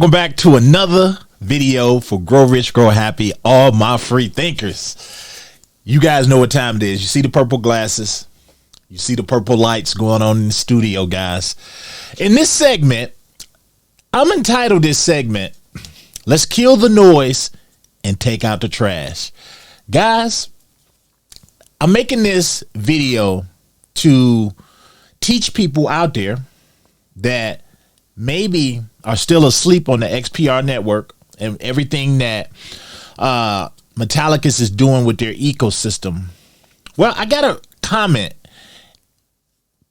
Welcome back to another video for Grow Rich, Grow Happy, all my free thinkers. You guys know what time it is. You see the purple glasses. You see the purple lights going on in the studio, guys. In this segment, I'm entitled this segment, Let's Kill the Noise and Take Out the Trash. Guys, I'm making this video to teach people out there that maybe are still asleep on the XPR network and everything that Metallicus is doing with their ecosystem. Well, I got a comment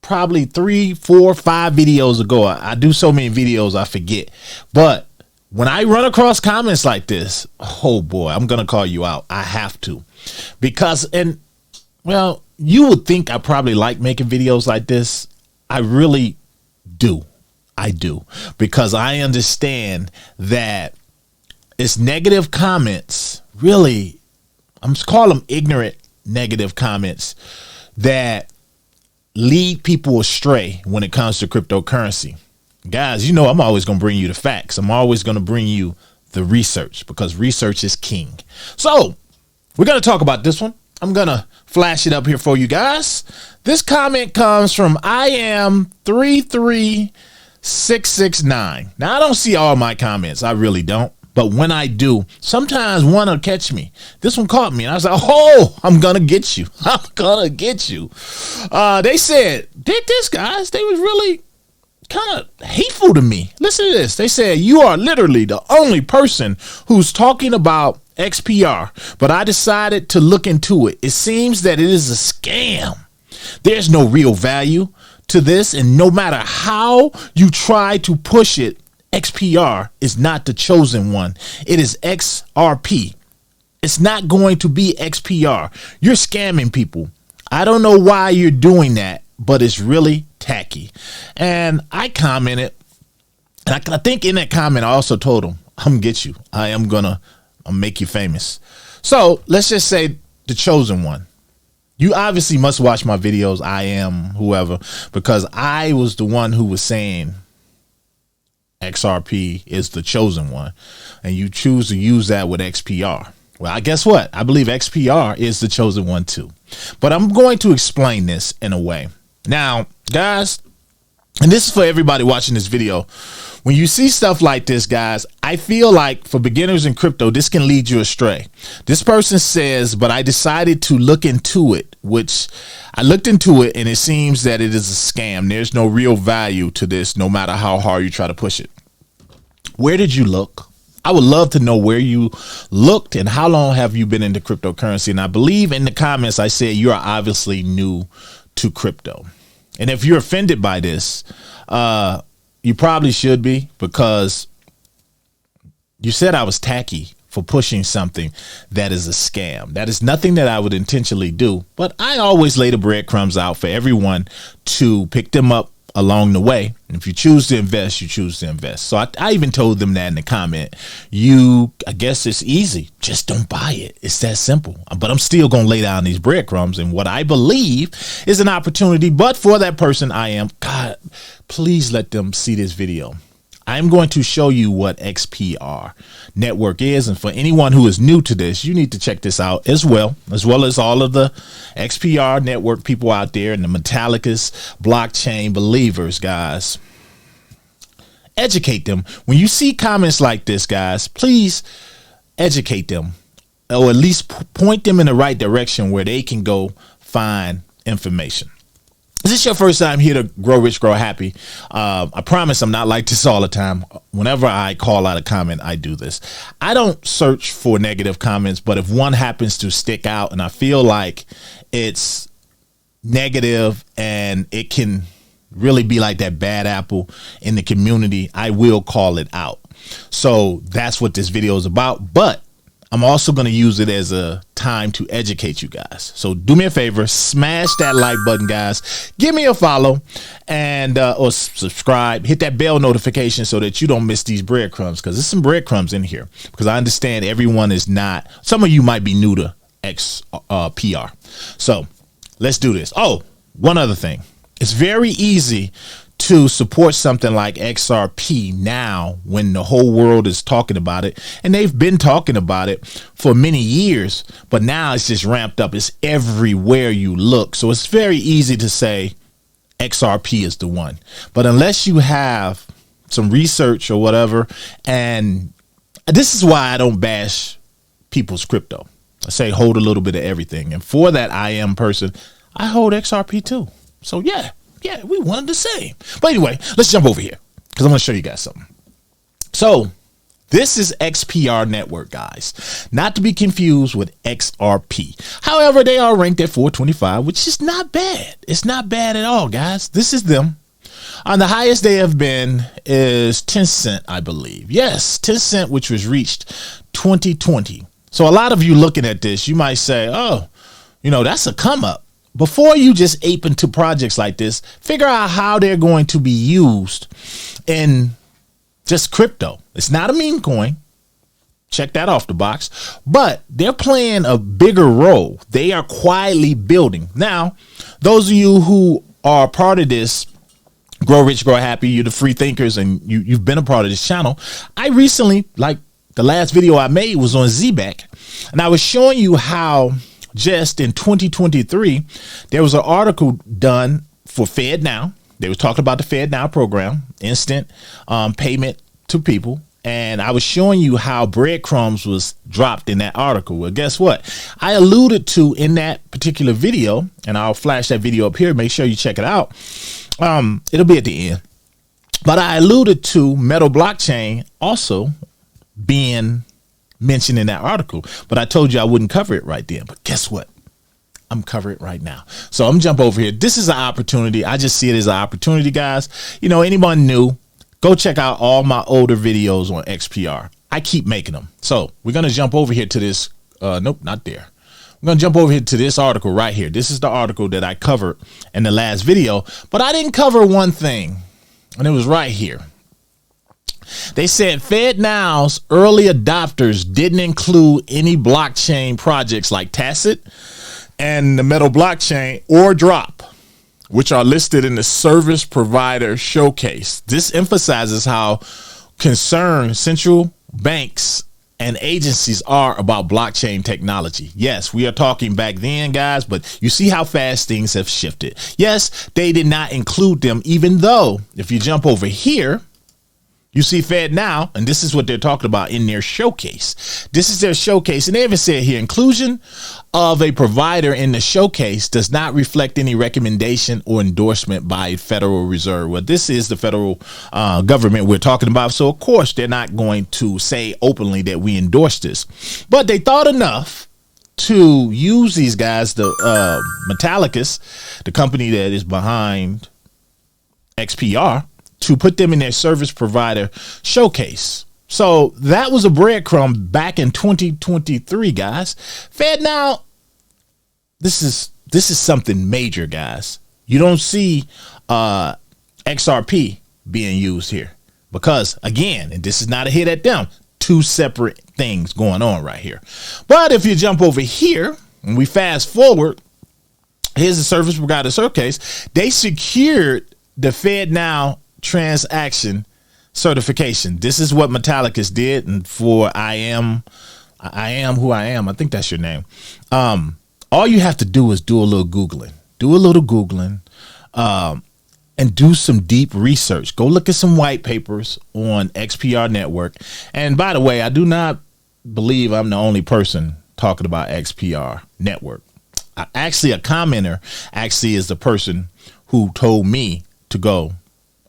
probably 3, 4, 5 videos ago. I do so many videos I forget. But when I run across comments like this, oh boy, I'm going to call you out. I have to. Because, and well, you would think I probably like making videos like this. I really do. I do, because I understand that it's negative comments, really, I'm just calling them ignorant negative comments that lead people astray when it comes to cryptocurrency. Guys, you know I'm always going to bring you the facts. I'm always going to bring you the research, because research is king. So we're going to talk about this one. I'm going to flash it up here for you guys. This comment comes from IAM33669. Now, I don't see all my comments. I really don't. But when I do, sometimes one will catch me. This one caught me. And I was like, oh, I'm going to get you. I'm going to get you. They said, dig this, guys. They was really kind of hateful to me. Listen to this. They said, you are literally the only person who's talking about XPR, but I decided to look into it. It seems that it is a scam. There's no real value to this, and no matter how you try to push it, XPR is not the chosen one. It is XRP. It's not going to be XPR. You're scamming people. I don't know why you're doing that, but it's really tacky. And I commented, and I think in that comment I also told them, I'm gonna get you. I'll make you famous. So let's just say the chosen one. You obviously must watch my videos. I am whoever, because I was the one who was saying XRP is the chosen one, and you choose to use that with XPR. Well, I guess what? I believe XPR is the chosen one too. But I'm going to explain this in a way. Now, guys, and this is for everybody watching this video. When you see stuff like this, guys, I feel like for beginners in crypto, this can lead you astray. This person says, but I decided to look into it, which I looked into it, and it seems that it is a scam. There's no real value to this, no matter how hard you try to push it. Where did you look? I would love to know where you looked and how long have you been into cryptocurrency. And I believe in the comments I said you are obviously new to crypto. And if you're offended by this, you probably should be, because you said I was tacky for pushing something that is a scam. That is nothing that I would intentionally do, but I always lay the breadcrumbs out for everyone to pick them up along the way. And if you choose to invest, you choose to invest. So I even told them that in the comment. I guess it's easy. Just don't buy it. It's that simple. But I'm still going to lay down these breadcrumbs and what I believe is an opportunity. But for that person, God, please let them see this video. I'm going to show you what XPR Network is. And for anyone who is new to this, you need to check this out as well as all of the XPR Network people out there and the Metallicus blockchain believers, guys. Educate them. When you see comments like this, guys, please educate them, or at least point them in the right direction where they can go find information. Is this your first time here to Grow Rich, Grow Happy? I promise I'm not like this all the time. Whenever I call out a comment, I do this. I don't search for negative comments, but if one happens to stick out and I feel like it's negative and it can really be like that bad apple in the community, I will call it out. So that's what this video is about. But I'm also going to use it as a time to educate you guys. So do me a favor, smash that like button, guys. Give me a follow and or subscribe. Hit that bell notification so that you don't miss these breadcrumbs, because there's some breadcrumbs in here, because I understand everyone is not. Some of you might be new to XPR. So let's do this. Oh, one other thing. It's very easy to support something like XRP now when the whole world is talking about it, and they've been talking about it for many years, but now it's just ramped up. It's everywhere you look. So it's very easy to say XRP is the one. But unless you have some research or whatever, and this is why I don't bash people's crypto. I say hold a little bit of everything. And for that I am person, I hold XRP too. So yeah, we wanted the same. But anyway, let's jump over here because I'm going to show you guys something. So this is XPR Network, guys, not to be confused with XRP. However, they are ranked at 425, which is not bad. It's not bad at all, guys. This is them. On the highest they have been is 10 cent, I believe. Yes, 10 cent, which was reached 2020. So a lot of you looking at this, you might say, oh, that's a come up. Before you just ape into projects like this, figure out how they're going to be used in just crypto. It's not a meme coin. Check that off the box. But they're playing a bigger role. They are quietly building. Now, those of you who are part of this, Grow Rich, Grow Happy, you're the free thinkers, and you've been a part of this channel. I recently, like the last video I made was on ZBAC, and I was showing you how just in 2023, there was an article done for FedNow. They was talking about the FedNow program, instant payment to people. And I was showing you how breadcrumbs was dropped in that article. Well, guess what? I alluded to in that particular video, and I'll flash that video up here. Make sure you check it out. It'll be at the end. But I alluded to Metal blockchain also being mentioned in that article, but I told you I wouldn't cover it right then. But guess what? I'm covering it right now. So I'm jump over here. This is an opportunity. I just see it as an opportunity, guys. Anyone new, go check out all my older videos on XPR. I keep making them. So we're going to jump over here to this. Nope, not there. We're going to jump over here to this article right here. This is the article that I covered in the last video, but I didn't cover one thing, and it was right here. They said FedNow's early adopters didn't include any blockchain projects like Tacit and the Metal blockchain or Drop, which are listed in the service provider showcase. This emphasizes how concerned central banks and agencies are about blockchain technology. Yes, we are talking back then, guys, but you see how fast things have shifted. Yes, they did not include them, even though if you jump over here, you see FedNow, and this is what they're talking about in their showcase. This is their showcase, and they even said here, inclusion of a provider in the showcase does not reflect any recommendation or endorsement by Federal Reserve. Well, this is the federal government we're talking about, so of course they're not going to say openly that we endorse this. But they thought enough to use these guys, the Metallicus, the company that is behind XPR, to put them in their service provider showcase. So that was a breadcrumb back in 2023, guys. FedNow, this is something major, guys. You don't see XRP being used here because, again, and this is not a hit at them, two separate things going on right here. But if you jump over here and we fast forward, here's the service provider showcase. They secured the FedNow transaction certification. This is what Metallicus did, and for I am who I am, I think that's your name. All you have to do is do a little Googling, and do some deep research. Go look at some white papers on XPR Network. And by the way, I do not believe I'm the only person talking about XPR Network. Actually, a commenter actually is the person who told me to go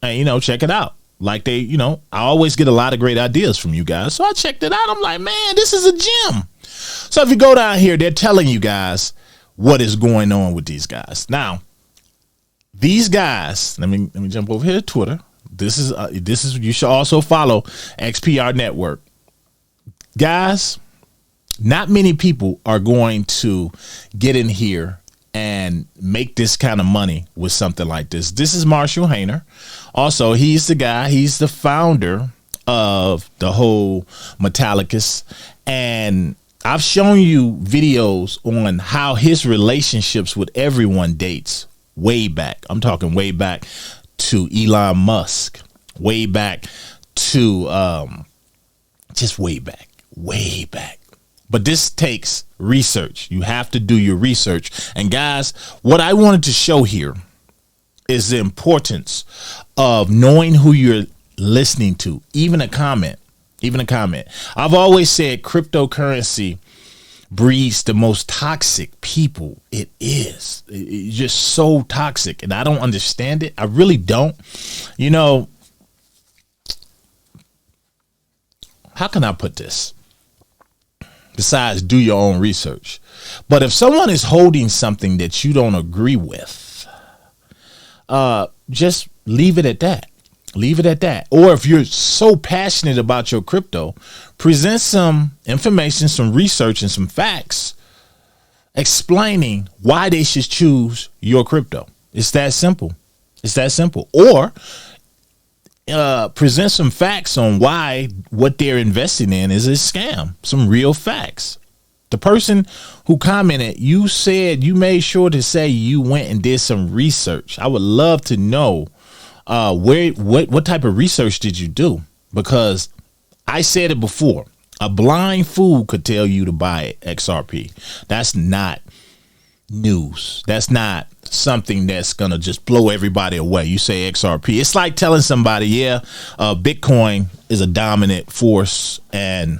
and, check it out. Like I always get a lot of great ideas from you guys. So I checked it out. I'm like, man, this is a gem. So if you go down here, they're telling you guys what is going on with these guys. Now, these guys, let me jump over here to Twitter. This is you should also follow XPR Network. Guys, not many people are going to get in here and make this kind of money with something like this. This is Marshall Hayner. Also, he's the guy, he's the founder of the whole Metallicus. And I've shown you videos on how his relationships with everyone dates way back. I'm talking way back to Elon Musk, way back to just way back. But this takes research. You have to do your research. And guys, what I wanted to show here is the importance of knowing who you're listening to. Even a comment. I've always said cryptocurrency breeds the most toxic people. It is. It's just so toxic. And I don't understand it. I really don't. You know, how can I put this? Besides, do your own research. But if someone is holding something that you don't agree with, just leave it at that. Leave it at that. Or if you're so passionate about your crypto, present some information, some research, and some facts explaining why they should choose your crypto. It's that simple. Or present some facts on why what they're investing in is a scam. Some real facts. The person who commented, you said you made sure to say you went and did some research. I would love to know what type of research did you do? Because I said it before, a blind fool could tell you to buy XRP. That's not news. That's not something that's going to just blow everybody away. You say XRP. It's like telling somebody, Bitcoin is a dominant force and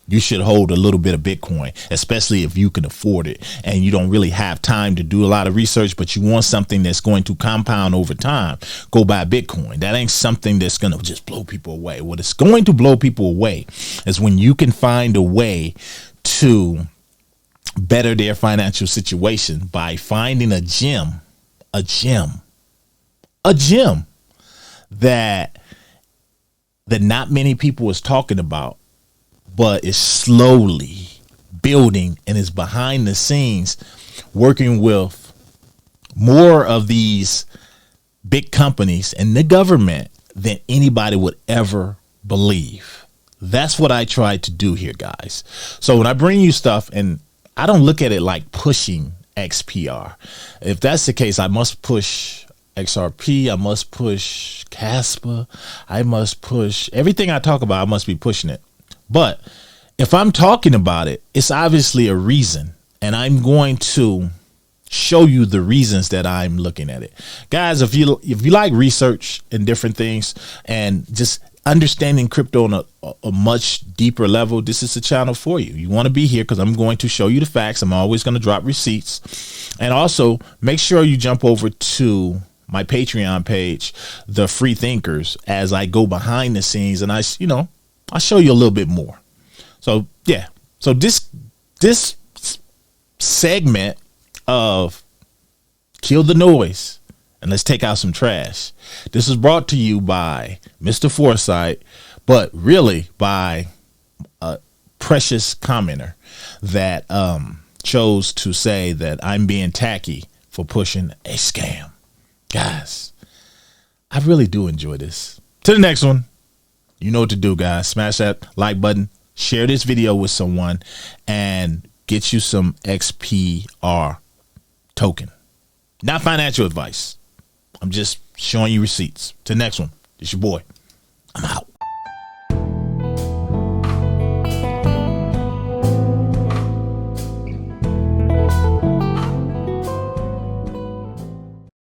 you should hold a little bit of Bitcoin, especially if you can afford it and you don't really have time to do a lot of research, but you want something that's going to compound over time. Go buy Bitcoin. That ain't something that's going to just blow people away. What is going to blow people away is when you can find a way to better their financial situation by finding a gem that not many people is talking about, but is slowly building and is behind the scenes working with more of these big companies and the government than anybody would ever believe. That's what I try to do here, guys. So when I bring you stuff, and I don't look at it like pushing XPR. If that's the case, I must push XRP. I must push Casper. I must push everything I talk about. I must be pushing it. But if I'm talking about it, it's obviously a reason, and I'm going to show you the reasons that I'm looking at it. Guys, if you like research and different things and just understanding crypto on a much deeper level, this is the channel for you. You want to be here because I'm going to show you the facts. I'm always going to drop receipts. And also make sure you jump over to my Patreon page, The Free Thinkers, as I go behind the scenes and I'll show you a little bit more. So yeah. So this segment of Kill the Noise and Let's Take Out Some Trash, this is brought to you by Mr. Foresight, but really by a precious commenter that chose to say that I'm being tacky for pushing a scam. Guys, I really do enjoy this. To the next one. You know what to do, guys. Smash that like button, share this video with someone, and get you some XPR token. Not financial advice. I'm just showing you receipts. To the next one. It's your boy. I'm out.